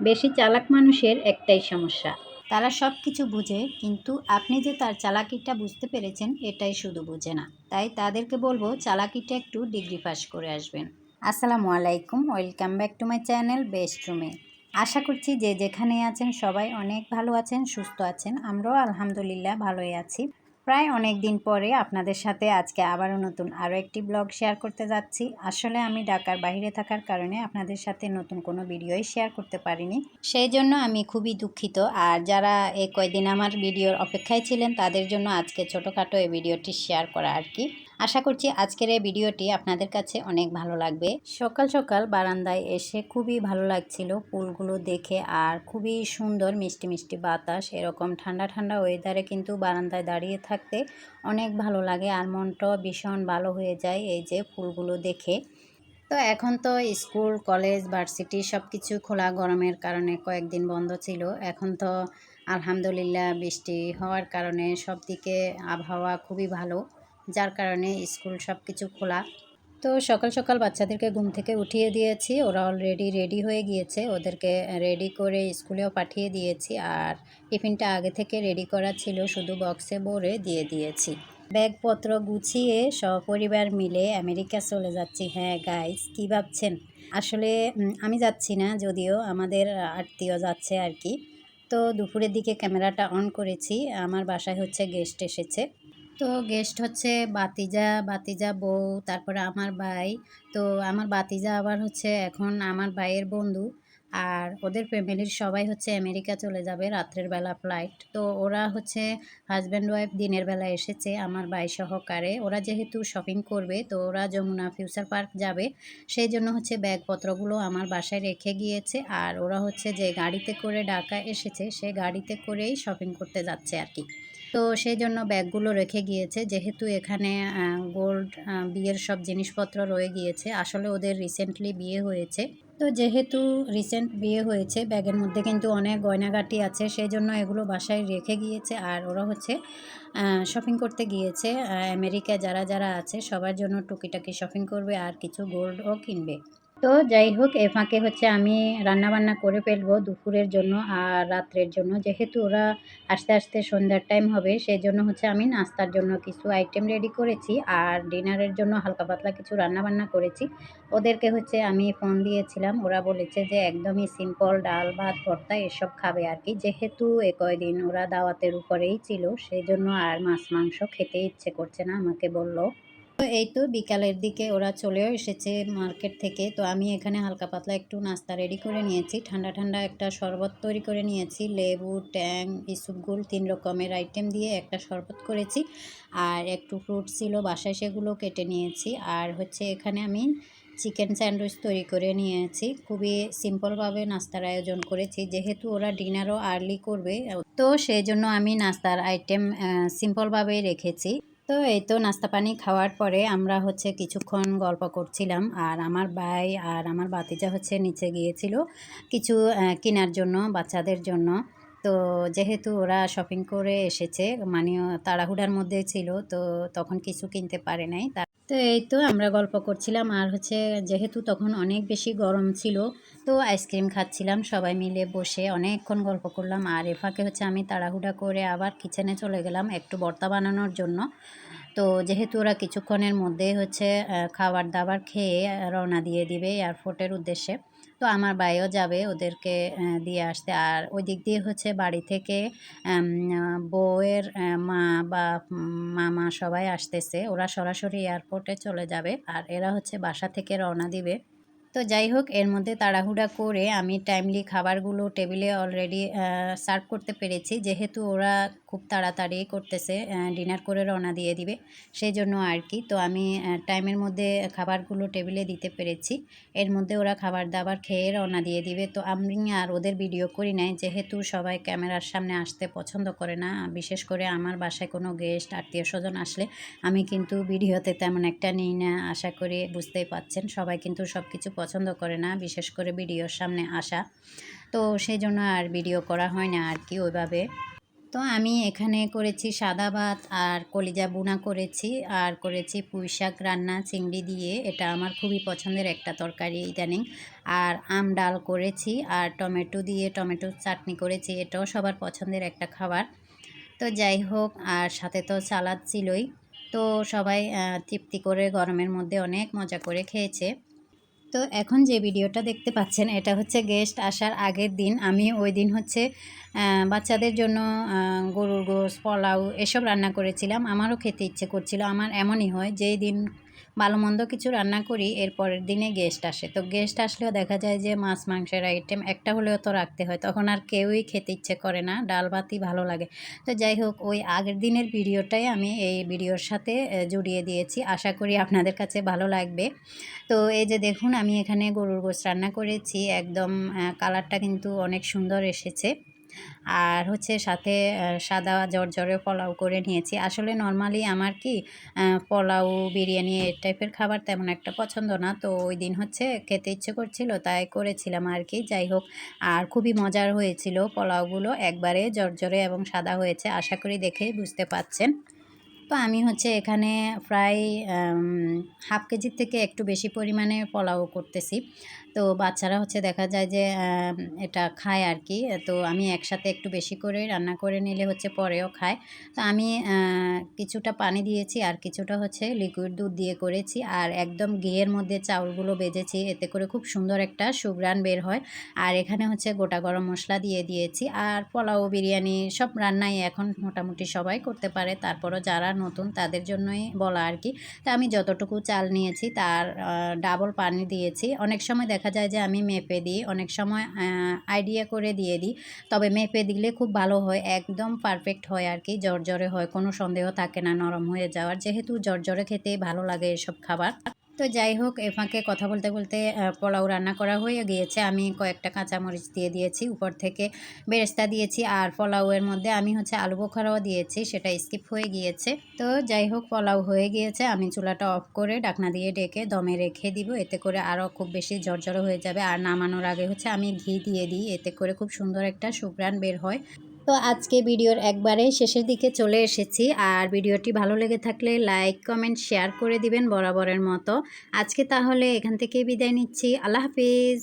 বেশি চালাক মানুষের একটাই সমস্যা, তারা সব কিছু বুঝে কিন্তু আপনি যে তার চালাকিটা বুঝতে পেরেছেন এটাই শুধু বুঝে না। তাই তাদেরকে বলবো চালাকিটা একটু ডিগ্রি পাস করে আসবেন। আসসালামু আলাইকুম, welcome back to my channel best রুমে। আশা করছি যে যেখানে আছেন সবাই অনেক ভালো আছেন, সুস্থ আছেন। আমরাও আলহামদুলিল্লাহ ভালোই আছি। প্রায় অনেক দিন পরে আপনাদের সাথে আজকে আবারও নতুন আরও একটি ব্লগ শেয়ার করতে যাচ্ছি। আসলে আমি ঢাকার বাইরে থাকার কারণে আপনাদের সাথে নতুন কোনো ভিডিওই শেয়ার করতে পারিনি, সেই জন্য আমি খুবই দুঃখিত। আর যারা এই কয়দিন আমার ভিডিওর অপেক্ষায় ছিলেন তাদের জন্য আজকে ছোটোখাটো এই ভিডিওটি শেয়ার করা আর কি। আশা করছি আজকের এই ভিডিওটি আপনাদের কাছে অনেক ভালো লাগবে। সকাল সকাল বারান্দায় এসে খুবই ভালো লাগছিল ফুলগুলো দেখে, আর খুবই সুন্দর মিষ্টি মিষ্টি বাতাস। এরকম ঠান্ডা ঠান্ডা ওয়েদারে কিন্তু বারান্দায় দাঁড়িয়ে থাকতে অনেক ভালো লাগে আর মনটাও ভীষণ ভালো হয়ে যায় এই যে ফুলগুলো দেখে। তো এখন তো স্কুল কলেজ ভার্সিটি সব কিছু খোলা, গরমের কারণে কয়েকদিন বন্ধ ছিল। এখন তো আলহামদুলিল্লাহ বৃষ্টি হওয়ার কারণে সব দিকে আবহাওয়া খুবই ভালো, যার কারণে স্কুল সব কিছু খোলা। তো সকাল সকাল বাচ্চাদেরকে ঘুম থেকে উঠিয়ে দিয়েছি, ওরা অলরেডি রেডি হয়ে গিয়েছে। ওদেরকে রেডি করে স্কুলেও পাঠিয়ে দিয়েছি, আর টিফিনটা আগে থেকে রেডি করা ছিল, শুধু বক্সে ভরে দিয়ে দিয়েছি। ব্যাগপত্র গুছিয়ে সপরিবার মিলে আমেরিকা চলে যাচ্ছি। হ্যাঁ গাইস, কী ভাবছেন? আসলে আমি যাচ্ছি না, যদিও আমাদের আত্মীয় যাচ্ছে আর কি। তো দুপুরের দিকে ক্যামেরাটা অন করেছি, আমার বাসায় হচ্ছে গেস্ট এসেছে। তো গেস্ট হচ্ছে ভাতিজা বউ, তারপরে আমার ভাই। তো আমার ভাতিজা আবার হচ্ছে এখন আমার ভাইয়ের বন্ধু, আর ওদের ফ্যামিলির সবাই হচ্ছে আমেরিকা চলে যাবে রাত্রের বেলা ফ্লাইট। তো ওরা হচ্ছে হাজব্যান্ড ওয়াইফ দিনের বেলা এসেছে আমার ভাই সহকারে। ওরা যেহেতু শপিং করবে তো ওরা যমুনা ফিউচার পার্ক যাবে, সেই জন্য হচ্ছে ব্যাগপত্রগুলো আমার বাসায় রেখে গিয়েছে। আর ওরা হচ্ছে যে গাড়িতে করে ঢাকা এসেছে সে গাড়িতে করেই শপিং করতে যাচ্ছে আর কি। তো সেই জন্য ব্যাগগুলো রেখে গিয়েছে, যেহেতু এখানে গোল্ড বিয়ের সব জিনিসপত্র রয়ে গিয়েছে। আসলে ওদের রিসেন্টলি বিয়ে হয়েছে, তো যেহেতু রিসেন্ট বিয়ে হয়েছে ব্যাগের মধ্যে কিন্তু অনেক গয়নাগাটি আছে, সেই জন্য এগুলো বাসায় রেখে গিয়েছে। আর ওরা হচ্ছে শপিং করতে গিয়েছে আমেরিকা, যারা যারা আছে সবার জন্য টুকিটাকি শপিং করবে আর কিছু গোল্ডও কিনবে। তো যাই হোক, এ ফাঁকে হচ্ছে আমি রান্নাবান্না করে ফেলবো দুপুরের জন্য আর রাত্রের জন্য, যেহেতু ওরা আস্তে আস্তে সন্ধ্যার টাইম হবে, সেই জন্য হচ্ছে আমি নাস্তার জন্য কিছু আইটেম রেডি করেছি আর ডিনারের জন্য হালকা পাতলা কিছু রান্নাবান্না করেছি। ওদেরকে হচ্ছে আমি ফোন দিয়েছিলাম, ওরা বলেছে যে একদমই সিম্পল ডাল ভাত ভর্তা এসব খাবে আর কি। যেহেতু এ কয়দিন ওরা দাওয়াতের উপরেই ছিল, সেই জন্য আর মাছ মাংস খেতে ইচ্ছে করছে না, আমাকে বলল। তো এই তো বিকালের দিকে ওরা চলেও এসেছে মার্কেট থেকে। তো আমি এখানে হালকা পাতলা একটু নাস্তা রেডি করে নিয়েছি, ঠান্ডা ঠান্ডা একটা শরবত তৈরি করে নিয়েছি। লেবু, ট্যাং, ইসুপগুল 3 রকমের আইটেম দিয়ে একটা শরবত করেছি। আর একটু ফ্রুট ছিল বাসায়, সেগুলো কেটে নিয়েছি। আর হচ্ছে এখানে আমি চিকেন স্যান্ডউইচ তৈরি করে নিয়েছি। খুবই সিম্পলভাবে নাস্তার আয়োজন করেছি, যেহেতু ওরা ডিনারও আর্লি করবে, তো সেই জন্য আমি নাস্তার আইটেম সিম্পলভাবেই রেখেছি। তো এই তো নাস্তা পানি খাওয়ার পরে আমরা হচ্ছে কিছুক্ষণ গল্প করছিলাম, আর আমার ভাই আর আমার ভাতিজা হচ্ছে নিচে গিয়েছিল কিছু কেনার জন্য বাচ্চাদের জন্য। তো যেহেতু ওরা শপিং করে এসেছে, মানে তাড়াহুড়ার মধ্যে ছিল, তো তখন কিছু কিনতে পারে নাই। তো এই তো আমরা গল্প করছিলাম, আর হচ্ছে যেহেতু তখন অনেক বেশি গরম ছিল, তো আইসক্রিম খাচ্ছিলাম সবাই মিলে বসে, অনেকক্ষণ গল্প করলাম। আর এ ফাঁকে হচ্ছে আমি তাড়াহুড়া করে আবার কিচেনে চলে গেলাম একটু ভর্তা বানানোর জন্য। তো যেহেতু ওরা কিছুক্ষণের মধ্যে হচ্ছে খাবার দাবার খেয়ে রওনা দিয়ে দিবে এয়ারপোর্টের উদ্দেশ্যে, তো আমার ভাইও যাবে ওদেরকে দিয়ে আসতে। আর ওই দিক দিয়ে হচ্ছে বাড়ি থেকে বউয়ের মা বা মামা সবাই আসতেছে, ওরা সরাসরি এয়ারপোর্টে চলে যাবে আর এরা হচ্ছে বাসা থেকে রওনা দিবে। তো যাই হোক, এর মধ্যে তাড়াহুড়া করে আমি টাইমলি খাবারগুলো টেবিলে অলরেডি সার্ভ করতে পেরেছি, যেহেতু ওরা খুব তাড়াতাড়ি করতেছে, ডিনার করে রওনা দিয়ে দিবে, সেই জন্য আর কি। তো আমি টাইমের মধ্যে খাবারগুলো টেবিলে দিতে পেরেছি। এর মধ্যে ওরা খাবার দাবার খেয়ে রওনা দিয়ে দিবে। তো আমি আর ওদের ভিডিও করি নাই, যেহেতু সবাই ক্যামেরার সামনে আসতে পছন্দ করে না। বিশেষ করে আমার বাসায় কোনো গেস্ট আত্মীয় স্বজন আসলে আমি কিন্তু ভিডিওতে তেমন একটা নিই না। আশা করি বুঝতেই পাচ্ছেন, সবাই কিন্তু সব কিছু পছন্দ করে না, বিশেষ করে ভিডিওর সামনে আসা। তো সেই জন্য আর ভিডিও করা হয় না আর কি ওইভাবে। তো আমি এখানে করেছি সাদা ভাত আর কলিজা বুনা করেছি, আর করেছি পুঁই শাক রান্না চিংড়ি দিয়ে। এটা আমার খুবই পছন্দের একটা তরকারি ইদানিং। আর আম ডাল করেছি, আর টমেটো দিয়ে টমেটোর চাটনি করেছি, এটাও সবার পছন্দের একটা খাবার। তো যাই হোক, আর সাথে তো সালাদ ছিলই। তো সবাই তৃপ্তি করে গরমের মধ্যে অনেক মজা করে খেয়েছে। তো এখন যে ভিডিওটা দেখতে পাচ্ছেন এটা হচ্ছে গেস্ট আসার আগের দিন। আমি ওই দিন হচ্ছে বাচ্চাদের জন্য গরুর গোশত, পোলাও এসব রান্না করেছিলাম। আমারও খেতে ইচ্ছে করছিল। আমার এমনই হয়, যেই দিন ভালো মন্দ কিছু রান্না করি এর পরের দিনে গেস্ট আসে। তো গেস্ট আসলেও দেখা যায় যে মাছ মাংসের আইটেম একটা হলেও তো রাখতে হয়, তখন আর কেউই খেতে ইচ্ছে করে না, ডাল ভাতই ভালো লাগে। তো যাই হোক, ওই আগের দিনের ভিডিওটাই আমি এই ভিডিওর সাথে জুড়িয়ে দিয়েছি। আশা করি আপনাদের কাছে ভালো লাগবে। তো এই যে দেখুন, আমি এখানে গরুর গোশত রান্না করেছি, একদম কালারটা কিন্তু অনেক সুন্দর এসেছে। আর হচ্ছে সাথে সাদা জর্জরে পোলাও করে নিয়েছি। আসলে নর্মালি আমার কি পোলাও, বিরিয়ানি এই টাইপের খাবার তেমন একটা পছন্দ না। তো ওই দিন হচ্ছে খেতে ইচ্ছে করছিল, তাই করেছিলাম আর কি। যাই হোক, আর খুবই মজার হয়েছিল পোলাওগুলো, একবারে জর্জরে এবং সাদা হয়েছে। আশা করি দেখেই বুঝতে পাচ্ছেন। তো আমি হচ্ছে এখানে প্রায় হাফ কেজির থেকে একটু বেশি পরিমাণে পোলাও করতেছি। তো বাচ্চারা হচ্ছে দেখা যায় যে এটা খায় আর কি। তো আমি একসাথে একটু বেশি করে রান্না করে নিলে হচ্ছে পরেও খায়। তো আমি কিছুটা পানি দিয়েছি, আর কিছুটা হচ্ছে লিকুইড দুধ দিয়ে করেছি, আর একদম ঘিয়ের মধ্যে চাউলগুলো ভেজেছি, এতে করে খুব সুন্দর একটা সুঘ্রাণ বের হয়। আর এখানে হচ্ছে গোটা গরম মশলা দিয়ে দিয়েছি। আর পোলাও, বিরিয়ানি সব রান্নাই এখন মোটামুটি সবাই করতে পারে, তারপরও যারা নতুন তাদের জন্যই বলা আর কি। তা আমি যতটুকু চাল নিয়েছি তার ডাবল পানি দিয়েছি। অনেক সময় দেখা যায় যে আমি মেপে দিই, অনেক সময় আইডিয়া করে দিয়ে দিই। তবে মেপে দিলে খুব ভালো হয়, একদম পারফেক্ট হয় আর কি, জর্জরে হয়, কোনো সন্দেহ থাকে না নরম হয়ে যাওয়ার। যেহেতু জর্জরে খেতেই ভালো লাগে এসব খাবার। তো যাই হোক, এ ফাঁকে কথা বলতে বলতে পোলাও রান্না করা হয়ে গিয়েছে। আমি কয়েকটা কাঁচামরিচ দিয়ে দিয়েছি, উপর থেকে বেরেস্তা দিয়েছি, আর পোলাওয়ের মধ্যে আমি হচ্ছে আলু বোখারাও দিয়েছি, সেটা স্কিপ হয়ে গিয়েছে। তো যাই হোক, পোলাও হয়ে গিয়েছে। আমি চুলাটা অফ করে ঢাকনা দিয়ে ডেকে দমে রেখে দিব, এতে করে আরও খুব বেশি ঝরঝরে হয়ে যাবে। আর নামানোর আগে হচ্ছে আমি ঘি দিয়ে দিই, এতে করে খুব সুন্দর একটা সুঘ্রাণ বের হয়। তো আজকে ভিডিওর একবারে শেষের দিকে চলে এসেছি। আর ভিডিওটি ভালো লেগে থাকলে লাইক, কমেন্ট, শেয়ার করে দিবেন বরাবরের মতো। আজকে তাহলে এখান থেকে বিদায় নিচ্ছি। আল্লাহ হাফিজ।